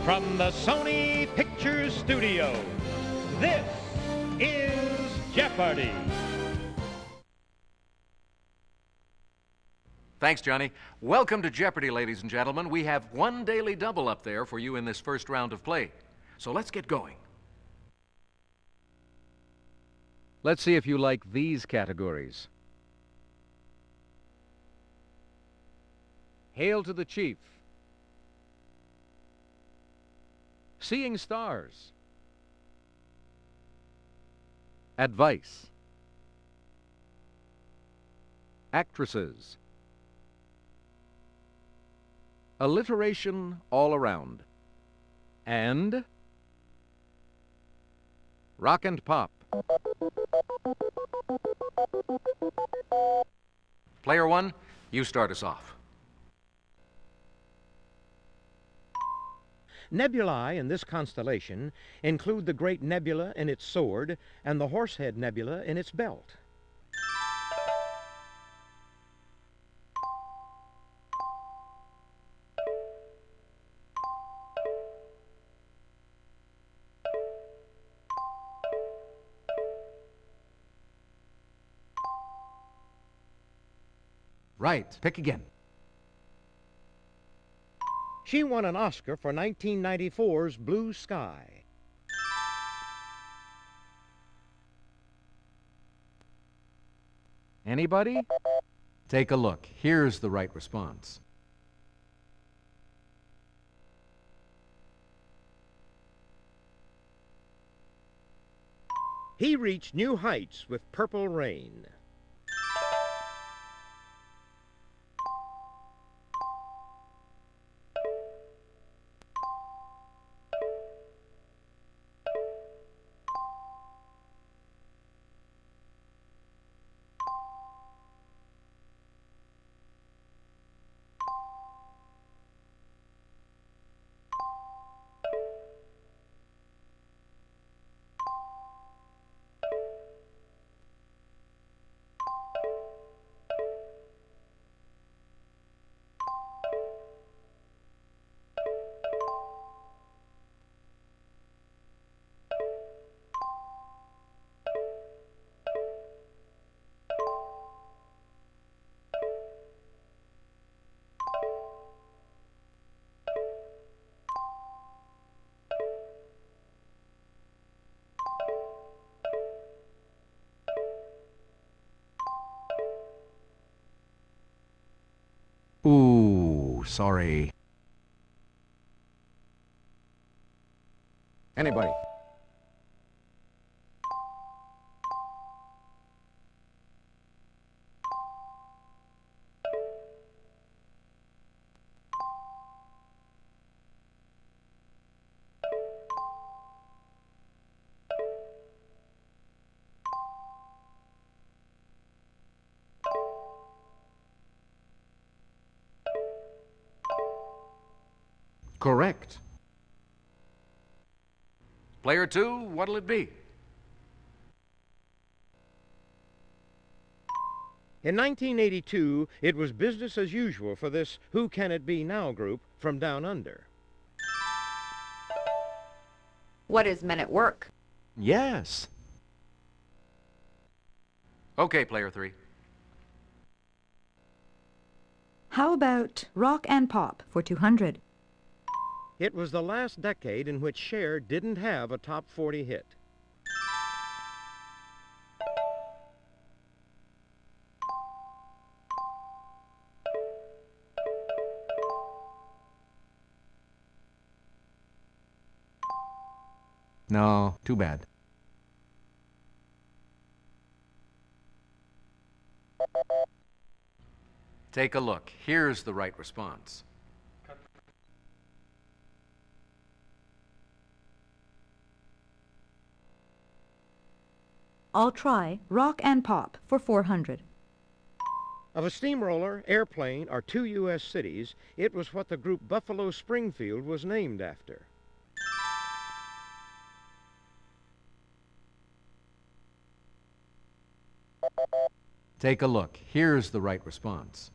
From the Sony Pictures Studio, this is Jeopardy! Thanks, Johnny. Welcome to Jeopardy, ladies and gentlemen. We have one daily double up there for you in this first round of play. So let's get going. Let's see if you like these categories. Hail to the Chief. Seeing Stars. Advice. Actresses. Alliteration all around. And rock and pop. Player one, you start us off. Nebulae in this constellation include the Great Nebula in its sword and the Horsehead Nebula in its belt. Right. Pick again. She won an Oscar for 1994's Blue Sky. Anybody? Take a look. Here's the right response. He reached new heights with Purple Rain. Ooh, sorry. Anybody? Correct. Player two, what'll it be? In 1982, it was business as usual for this Who Can It Be Now group from Down Under. What is Men at Work? Yes. Okay, player three. How about rock and pop for 200? It was the last decade in which Cher didn't have a top 40 hit. No, too bad. Take a look. Here's the right response. I'll try rock and pop for 400. Of a steamroller, airplane, or two U.S. cities, it was what the group Buffalo Springfield was named after. Take a look. Here's the right response.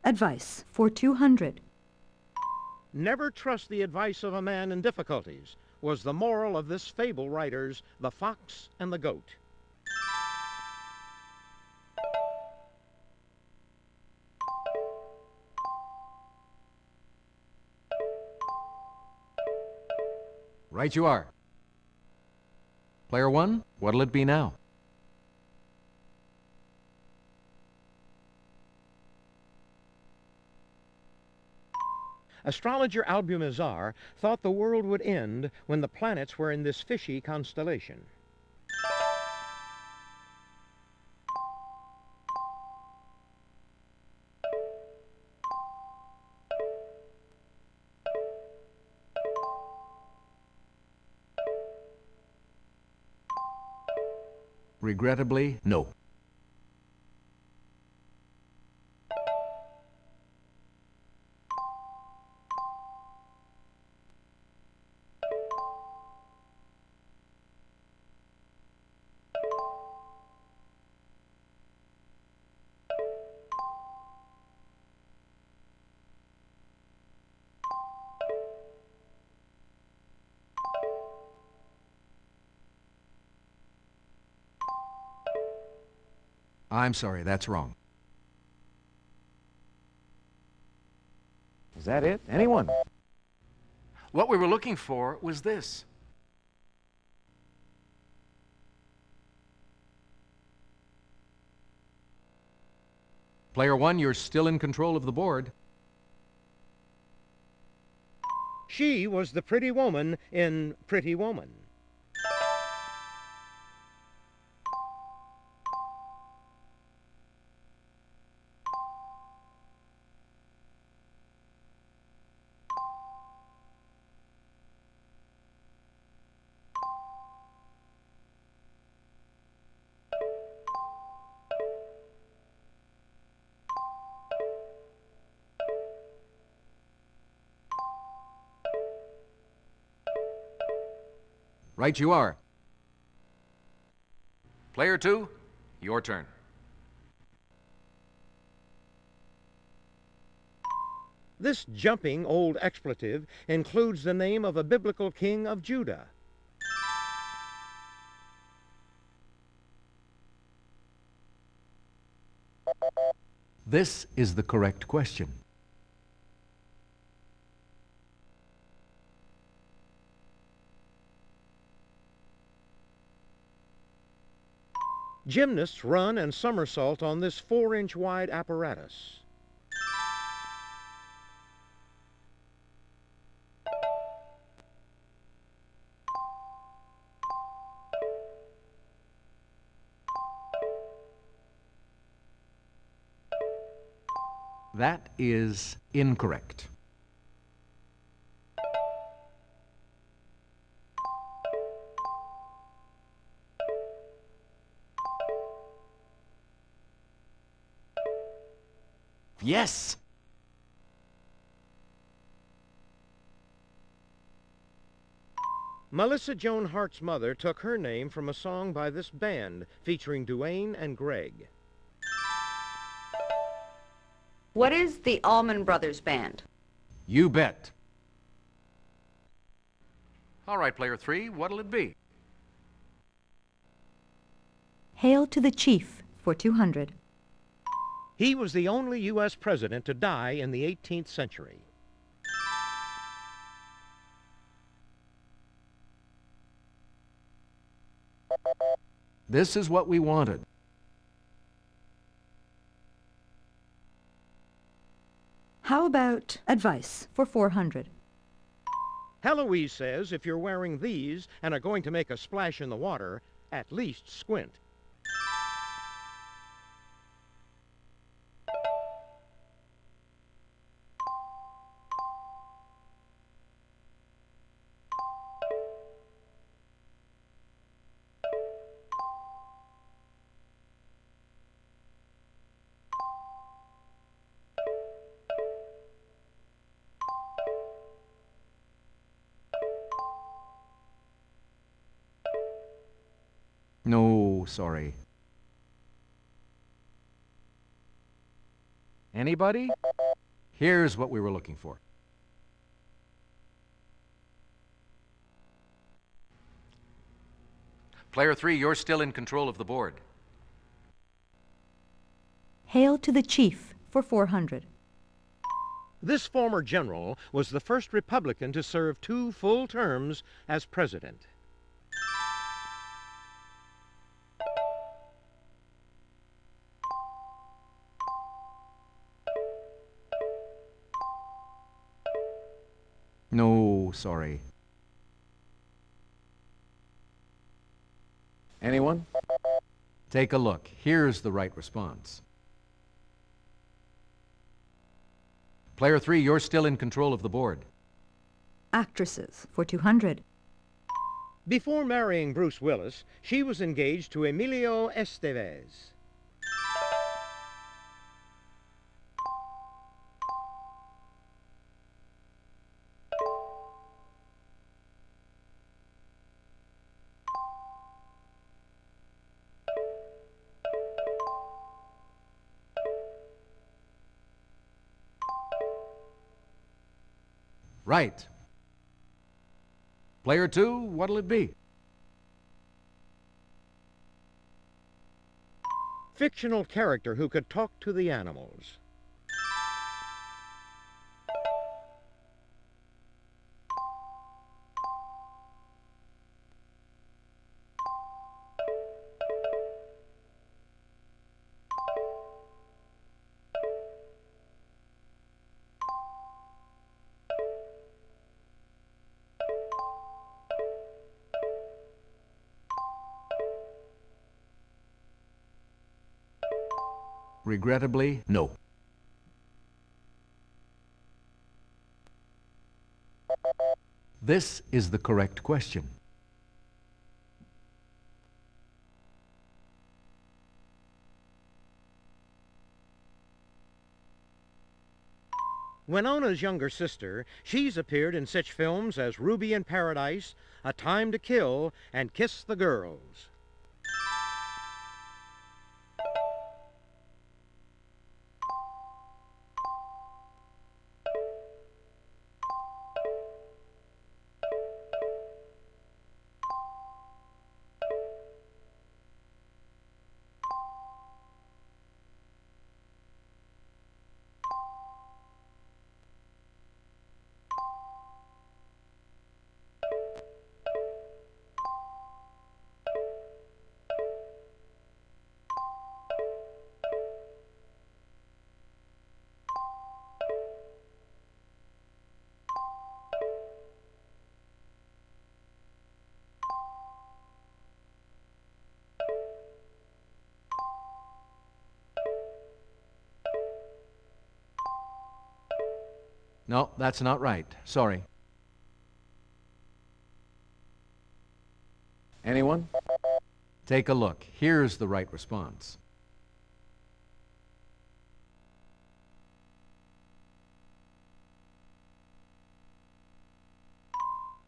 advice for 200. Never trust the advice of a man in difficulties was the moral of this fable writer's The Fox and the Goat. Right you are. Player one, what'll it be now? Astrologer Albumazar thought the world would end when the planets were in this fishy constellation. Regrettably, no. I'm sorry, that's wrong. Is that it? Anyone? What we were looking for was this. Player one, you're still in control of the board. She was the pretty woman in Pretty Woman. Right you are. Player two, your turn. This jumping old expletive includes the name of a biblical king of Judah. This is the correct question. Gymnasts run and somersault on this 4-inch wide apparatus. That is incorrect. Yes! Melissa Joan Hart's mother took her name from a song by this band featuring Duane and Greg. What is the Allman Brothers Band? You bet. All right, player three, what'll it be? Hail to the Chief for 200. He was the only U.S. president to die in the 18th century. This is what we wanted. How about advice for 400? Heloise says if you're wearing these and are going to make a splash in the water, at least squint. No, sorry. Anybody? Here's what we were looking for. Player 3, you're still in control of the board. Hail to the Chief for 400. This former general was the first Republican to serve 2 full terms as president. No, sorry. Anyone? Take a look. Here's the right response. Player 3, you're still in control of the board. Actresses for 200. Before marrying Bruce Willis, she was engaged to EMILIO ESTEVEZ. Right. Player 2, what'll it be? Fictional character who could talk to the animals. Regrettably, no. This is the correct question. Winona's younger sister, she's appeared in such films as Ruby in Paradise, A Time to Kill, and Kiss the Girls. No, that's not right. Sorry. Anyone? Take a look. Here's the right response.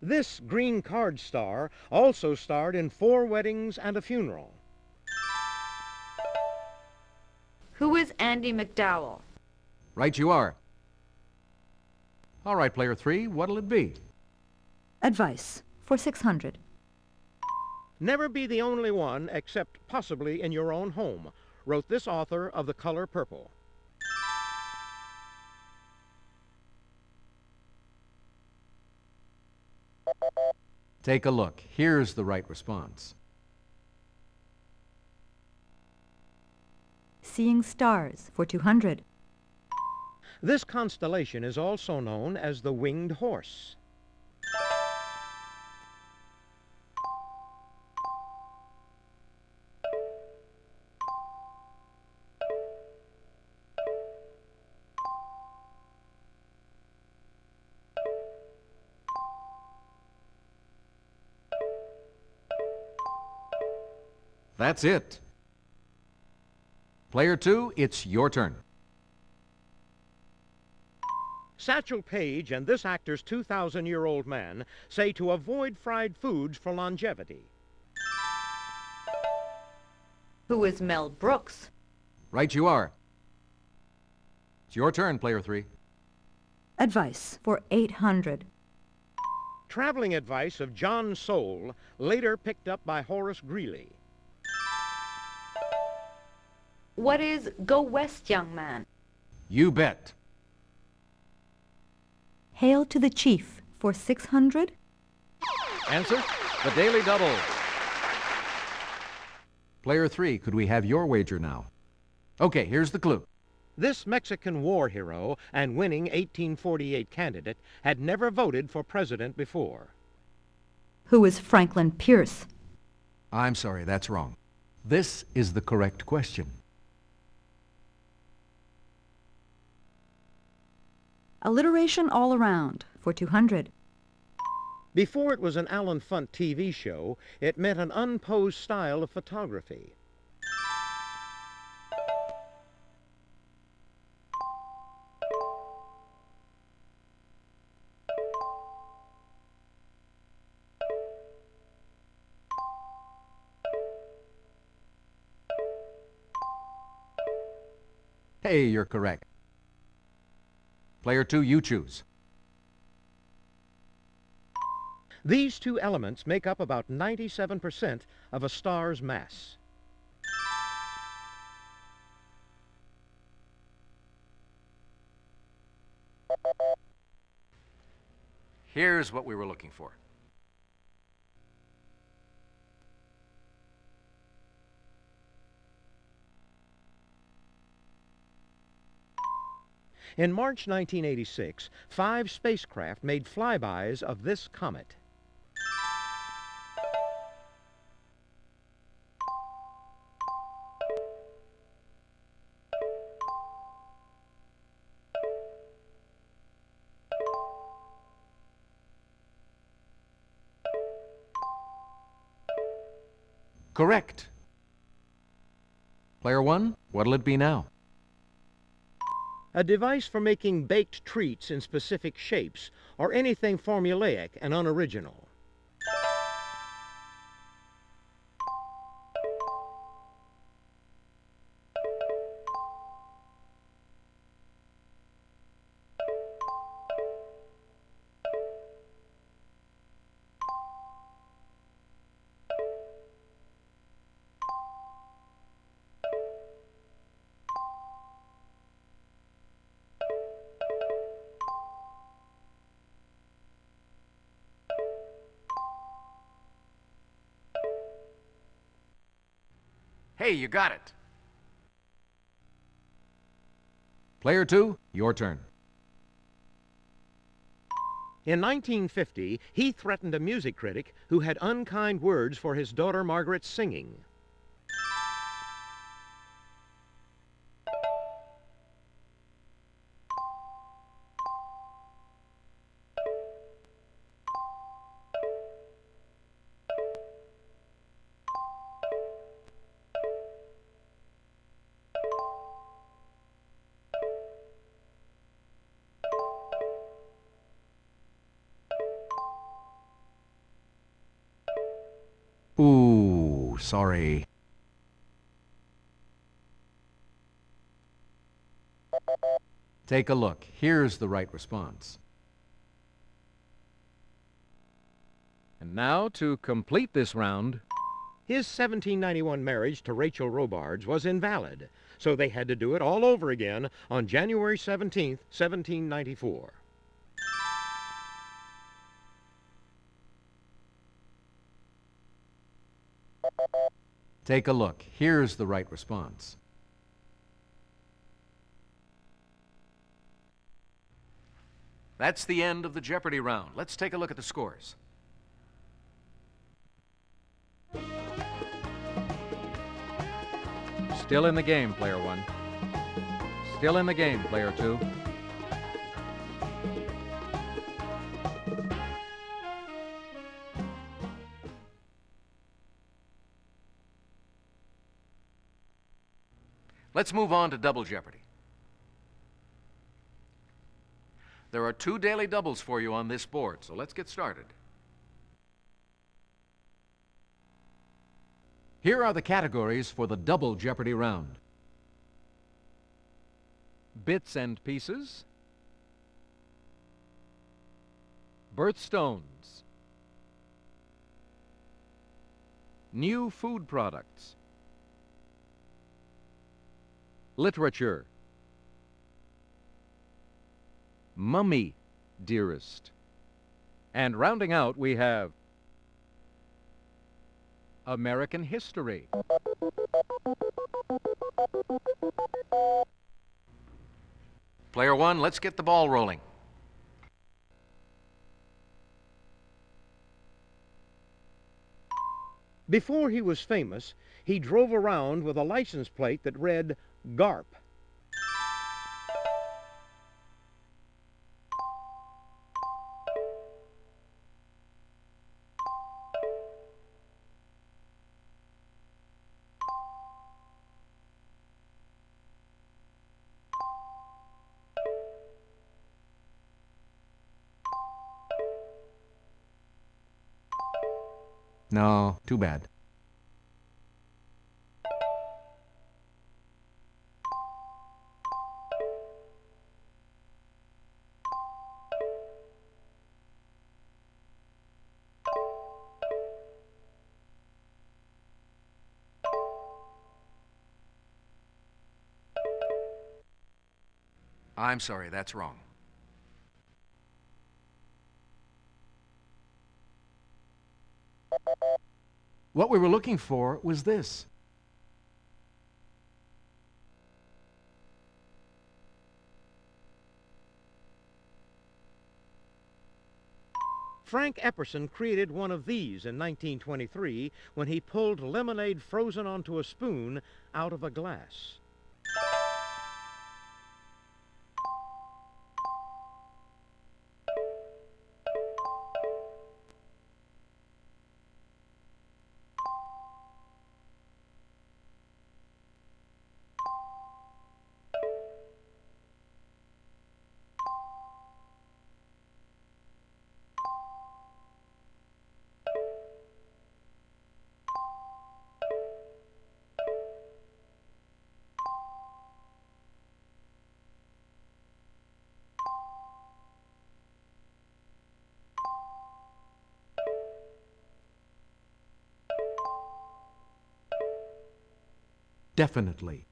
This green card star also starred in 4 Weddings and a Funeral. Who is Andy McDowell? Right you are. All right, player 3, what'll it be? Advice for 600. Never be the only one, except possibly in your own home, wrote this author of The Color Purple. Take a look. Here's the right response. Seeing stars for 200. This constellation is also known as the Winged Horse. That's it. Player 2, it's your turn. Satchel Paige and this actor's 2,000-year-old man say to avoid fried foods for longevity. Who is Mel Brooks? Right you are. It's your turn, player 3. advice for 800. Traveling advice of John Soule, later picked up by Horace Greeley. What is Go West, Young Man? You bet. Hail to the Chief for 600. Answer, the Daily Double. Player 3, could we have your wager now? Okay, here's the clue. This Mexican war hero and winning 1848 candidate had never voted for president before. Who is Franklin Pierce? I'm sorry, that's wrong. This is the correct question. Alliteration all around for 200. Before it was an Alan Funt TV show, it meant an unposed style of photography. Hey, you're correct. Player 2, you choose. These two elements make up about 97% of a star's mass. Here's what we were looking for. In March 1986, 5 spacecraft made flybys of this comet. Correct. Player 1, what'll it be now? A device for making baked treats in specific shapes, or anything formulaic and unoriginal. Hey, you got it. Player 2, your turn. In 1950, he threatened a music critic who had unkind words for his daughter Margaret's singing. Ooh, sorry. Take a look. Here's the right response. And now, to complete this round, His 1791 marriage to Rachel Robards was invalid, so they had to do it all over again on January 17, 1794. take a look. Here's the right response. That's the end of the Jeopardy round. Let's take a look at the scores. Still in the game, player 1. Still in the game, player 2. Let's move on to Double Jeopardy. There are 2 daily doubles for you on this board, so let's get started. Here are the categories for the Double Jeopardy round. Bits and pieces, Birthstones. New food products. Literature. Mummy, dearest. And rounding out, we have American history. Player one, let's get the ball rolling. Before he was famous, he drove around with a license plate that read GARP. No, too bad. I'm sorry, that's wrong. What we were looking for was this. Frank Epperson created one of these in 1923 when he pulled lemonade frozen onto a spoon out of a glass. Definitely.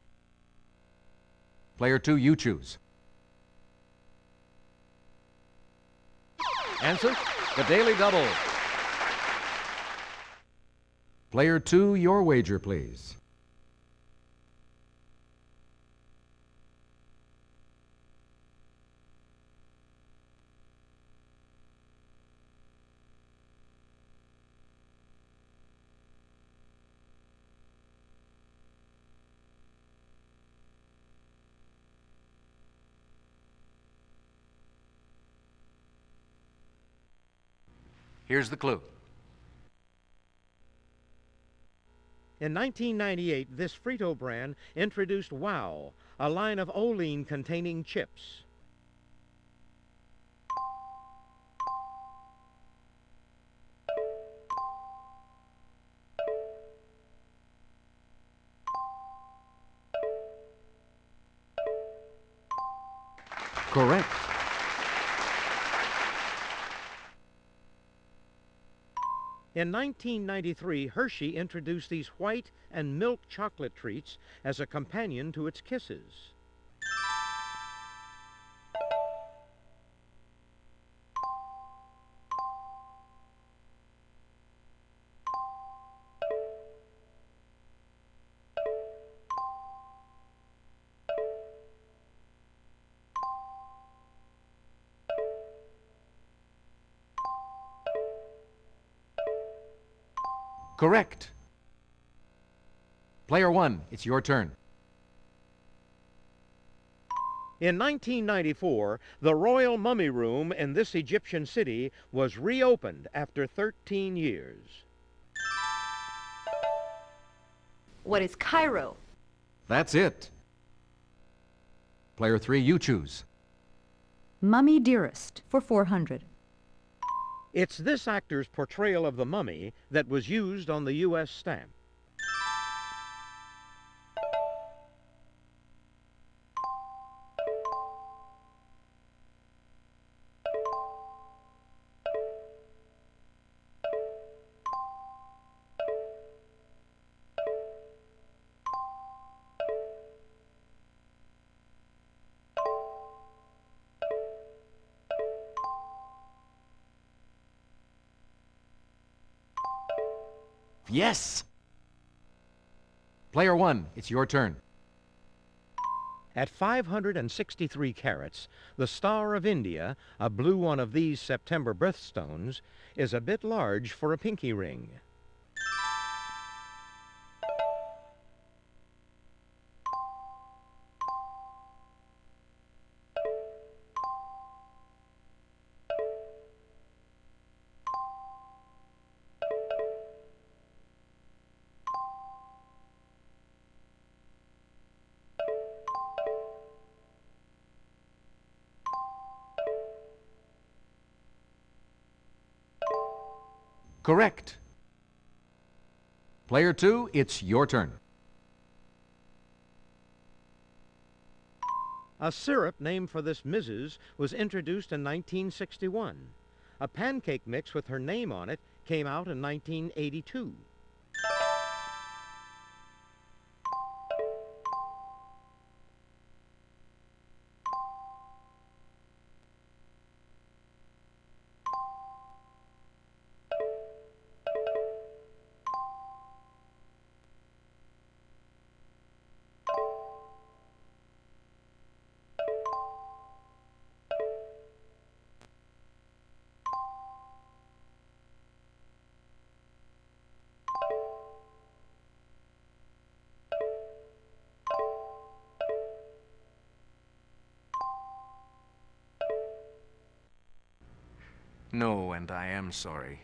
Player two, you choose. Answer, the Daily Double. Player two, your wager, please. Here's the clue. In 1998, this Frito brand introduced Wow, a line of Olean containing chips. Correct. In 1993, Hershey introduced these white and milk chocolate treats as a companion to its Kisses. Correct. Player one, it's your turn. In 1994, the Royal Mummy Room in this Egyptian city was reopened after 13 years. What is Cairo? That's it. Player three, you choose. Mummy Dearest for 400. It's this actor's portrayal of the mummy that was used on the U.S. stamp. Yes! Player one, it's your turn. At 563 carats, the Star of India, a blue one of these September birthstones, is a bit large for a pinky ring. Correct. Player two, it's your turn. A syrup named for this Mrs. was introduced in 1961. A pancake mix with her name on it came out in 1982. No, and I am sorry.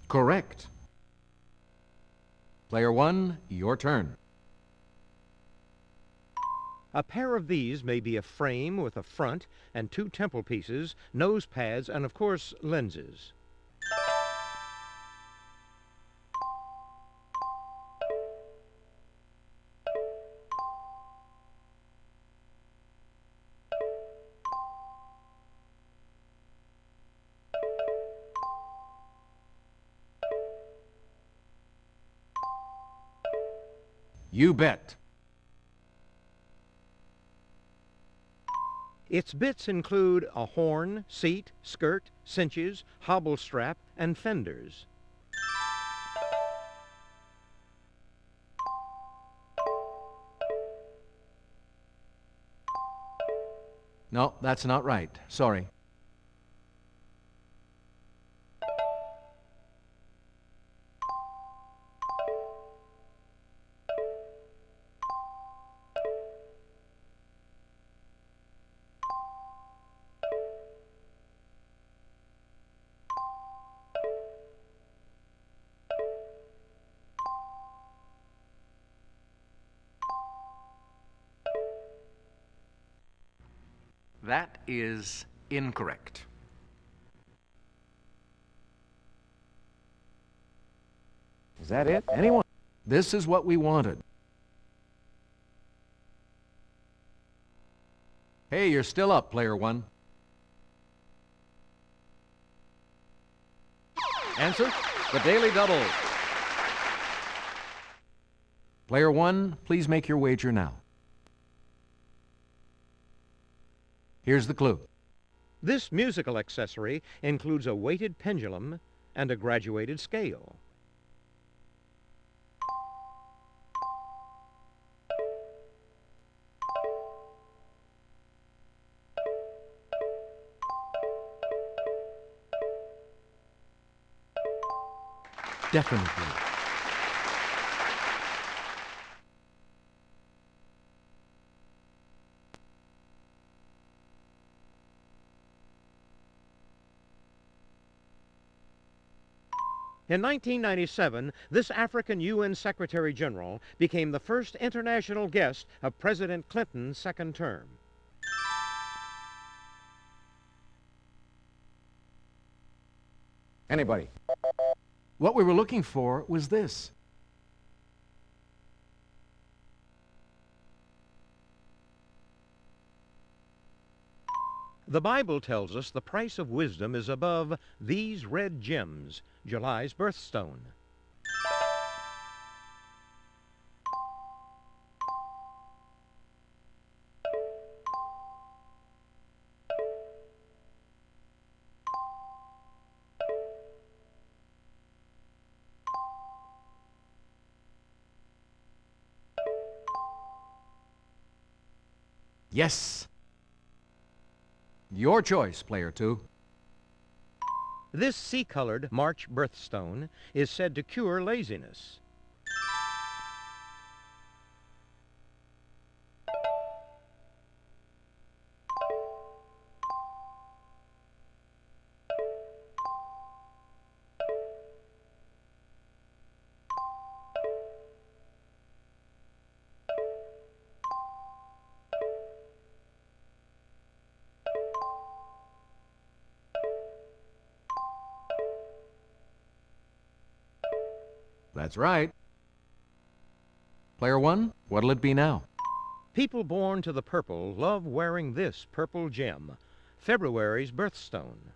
Correct. Player one, your turn. A pair of these may be a frame with a front and two temple pieces, nose pads, and of course, lenses. You bet. Its bits include a horn, seat, skirt, cinches, hobble strap, and fenders. No, that's not right. Sorry. That is incorrect. Is that it? Anyone? This is what we wanted. Hey, you're still up, player one. Answer? The Daily Double. Player one, please make your wager now. Here's the clue. This musical accessory includes a weighted pendulum and a graduated scale. Definitely. In 1997, this African UN Secretary General became the first international guest of President Clinton's second term. Anybody? What we were looking for was this. The Bible tells us the price of wisdom is above these red gems, July's birthstone. Yes. Your choice, player 2. This sea-colored March birthstone is said to cure laziness. That's right. Player 1, what'll it be now? People born to the purple love wearing this purple gem, February's birthstone.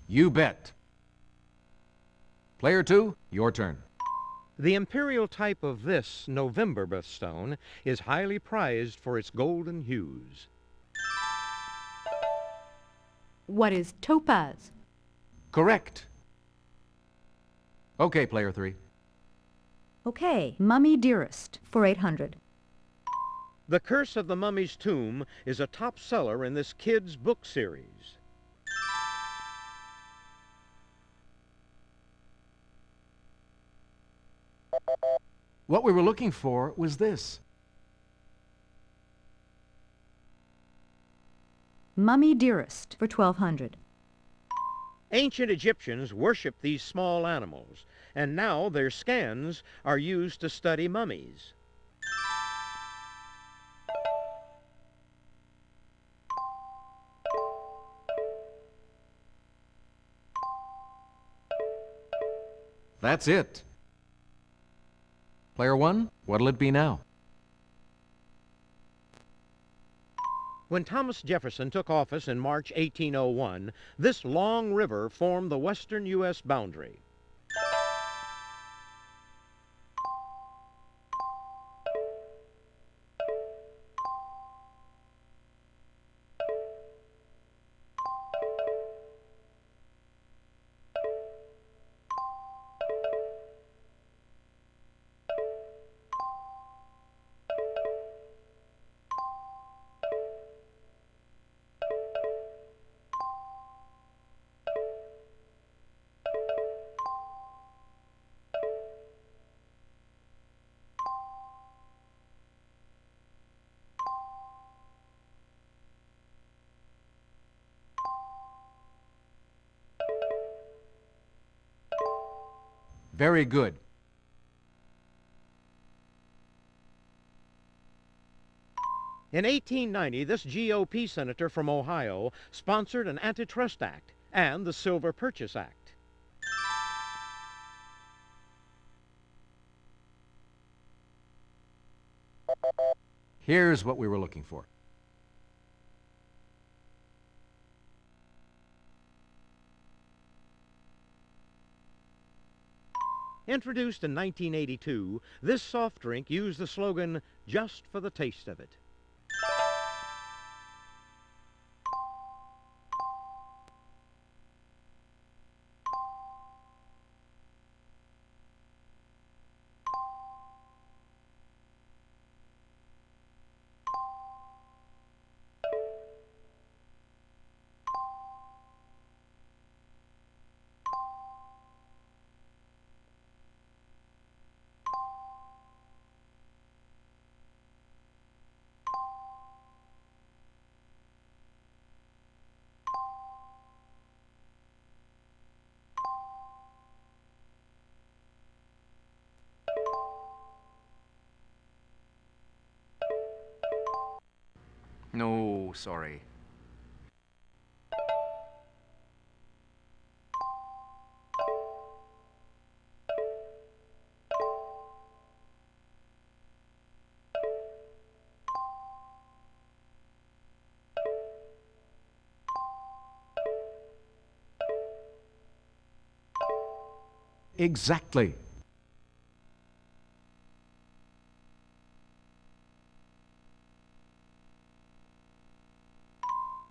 You bet. Player 2, your turn. The imperial type of this November birthstone is highly prized for its golden hues. What is topaz? Correct. Okay, player 3. Okay, Mummy Dearest for 800. The Curse of the Mummy's Tomb is a top seller in this kids' book series. What we were looking for was this. Mummy Dearest for 1200. Ancient Egyptians worshipped these small animals, and now their scans are used to study mummies. That's it. Player 1, what'll it be now? When Thomas Jefferson took office in March 1801, this long river formed the western U.S. boundary. Very good. In 1890, this GOP senator from Ohio sponsored an antitrust act and the Silver Purchase Act. Here's what we were looking for. Introduced in 1982, this soft drink used the slogan, "Just for the taste of it." No, sorry. Exactly.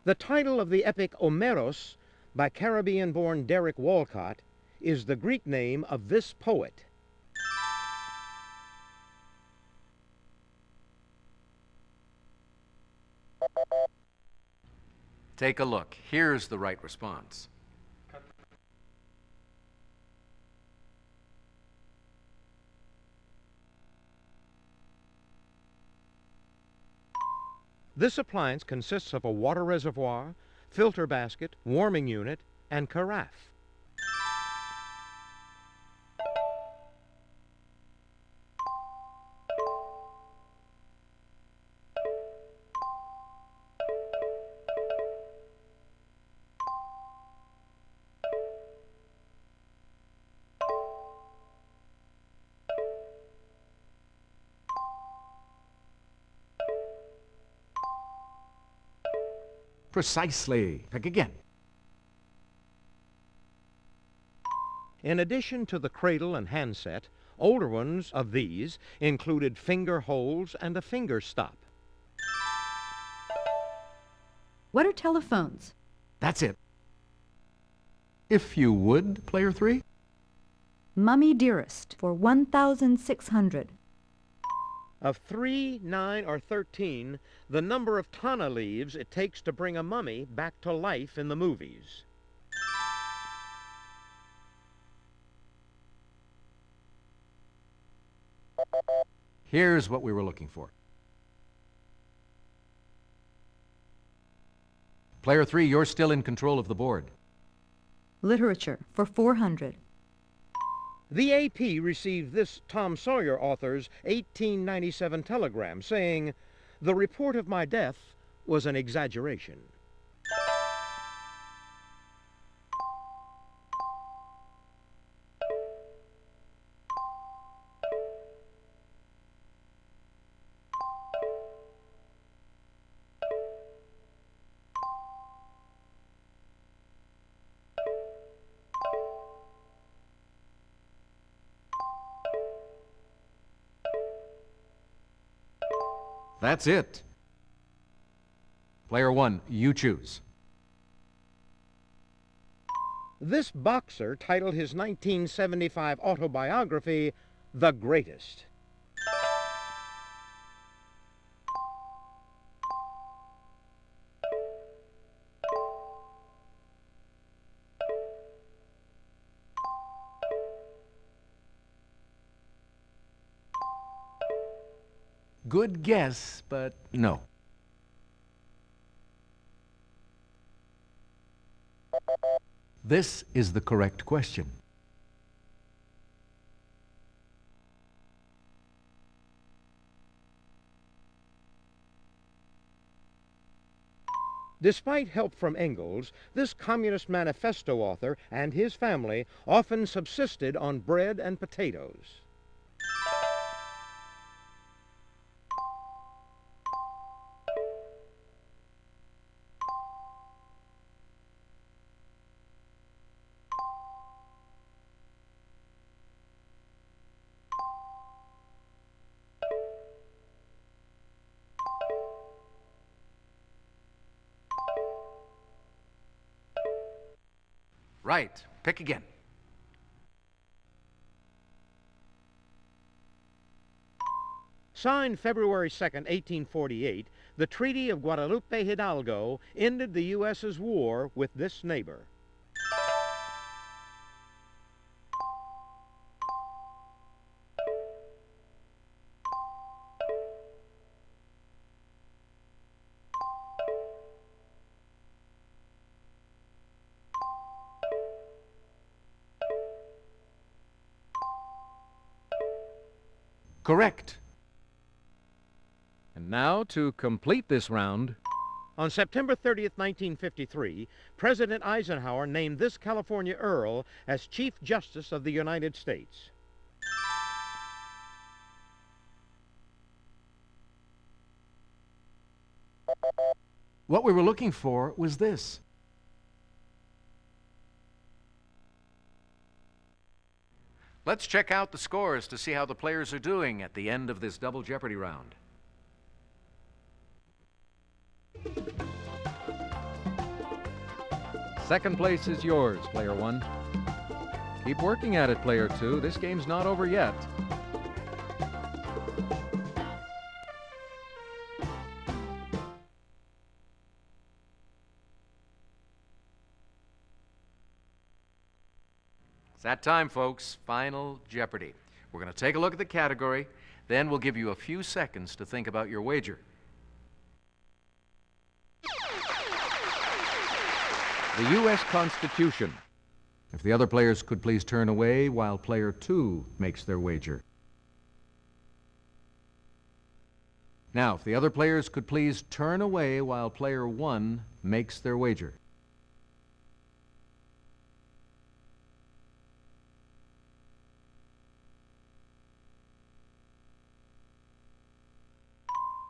The title of the epic Omeros by Caribbean-born Derek Walcott is the Greek name of this poet. Take a look. Here's the right response. This appliance consists of a water reservoir, filter basket, warming unit, and carafe. Precisely. Pick again. In addition to the cradle and handset, older ones of these included finger holes and a finger stop. What are telephones? That's it. If you would, player 3. Mummy Dearest for 1,600. Of 3, 9, or 13, the number of tana leaves it takes to bring a mummy back to life in the movies. Here's what we were looking for. Player 3, you're still in control of the board. Literature for 400. The AP received this Tom Sawyer author's 1897 telegram saying, "The report of my death was an exaggeration." That's it. Player 1, you choose. This boxer titled his 1975 autobiography, The Greatest. Good guess, but no. This is the correct question. Despite help from Engels, this Communist Manifesto author and his family often subsisted on bread and potatoes. Right. Pick again. Signed February 2nd, 1848, the Treaty of Guadalupe Hidalgo ended the U.S.'s war with this neighbor. Correct. And now, to complete this round, On September 30th, 1953, President Eisenhower named this California Earl as Chief Justice of the United States. What we were looking for was this. Let's check out the scores to see how the players are doing at the end of this double Jeopardy round. Second place is yours, player one. Keep working at it, player two. This game's not over yet. It's that time, folks. Final Jeopardy. We're going to take a look at the category, then we'll give you a few seconds to think about your wager. The U.S. Constitution. If the other players could please turn away while player two makes their wager. Now, if the other players could please turn away while player one makes their wager.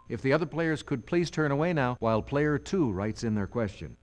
If the other players could please turn away now while player two writes in their question.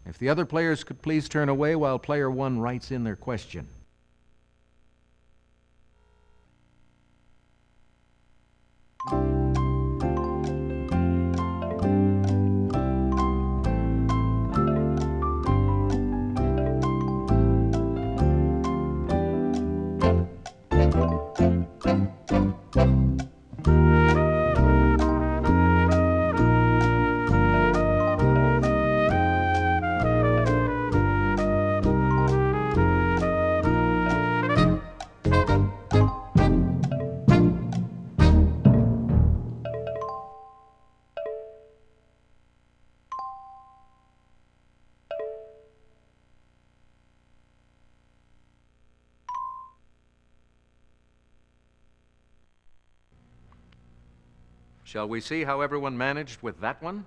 If the other players could please turn away while player one writes in their question. Shall we see how everyone managed with that one?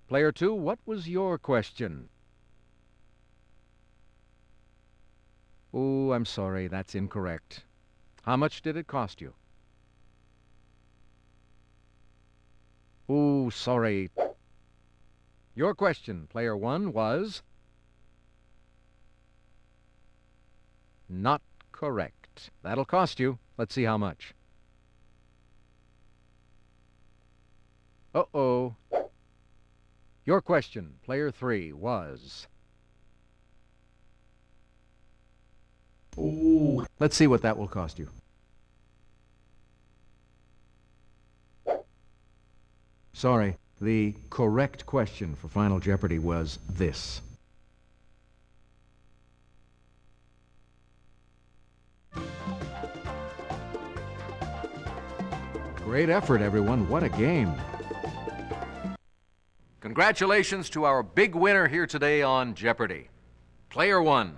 Player two, what was your question? Oh, I'm sorry, that's incorrect. How much did it cost you? Oh, sorry. Your question, player one, was not correct. That'll cost you. Let's see how much. Uh-oh. Your question, player three, was... Ooh. Let's see what that will cost you. Sorry, the correct question for Final Jeopardy was this. Great effort, everyone. What a game. Congratulations to our big winner here today on Jeopardy! Player one.